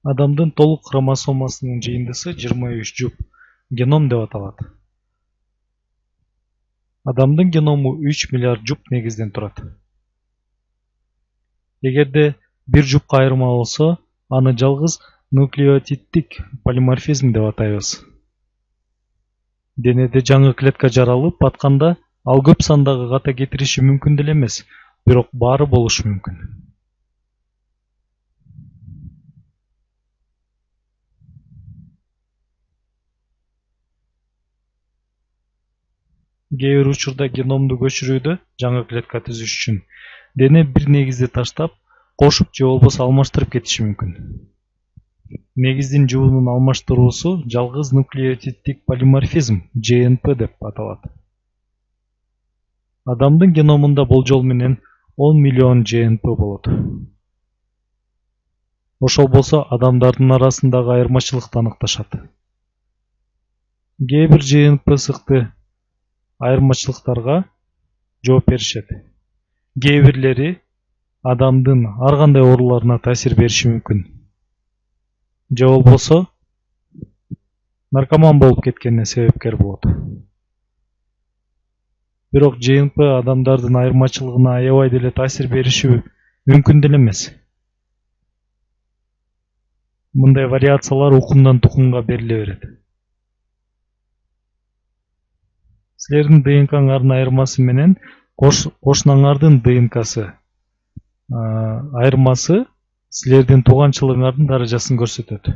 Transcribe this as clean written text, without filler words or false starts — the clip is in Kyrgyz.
Адамдын толук хромосомасынын жыйындысы 23 жуп, геном деп аталат. Адамдын геному 3 миллиард жуп негизден турат. Эгерде бир жупка айырма болсо, аны жалгыз нуклеотиддик полиморфизм деп атайбыз. Денеде жаңы клетка жаралып атканда, ал көп сандагы ката кетириши мүмкүн деле эмес, бирок баары болушу мүмкүн. Кээ бир учурда геномду көчүрүүдө жаңы клетка түзүш үчүн дене бир негизди таштап, кошуп же болбосо алмаштырып кетиши мүмкүн. Негиздин жуунун алмаштыруусу жалгыз нуклеотиддик полиморфизм (ЖНП) деп аталат. Адамдын геномунда болжол менен 10 миллион ЖНП болот. Ошол болсо адамдардын арасындагы айырмачылыкты аныкташат. Кээ бир ЖНП сыкты айырмачылыктарга жооп беришет. Кээ бирлери адамдын ар кандай ооруларына таасир бериши мүмкүн. Же болбосо наркоман болуп кеткенине себепкер болот. Бирок ЖНП адамдардын айырмачылыгына аябай деле таасир бериши мүмкүн деле эмес. Мындай вариациялар укумдан тукумга бериле берет. Силердин ДНКңардын айырмасы менен кошунаңардын ДНКсы айырмасы силердин тууганчылыгыңардын даражасын көрсөтөт.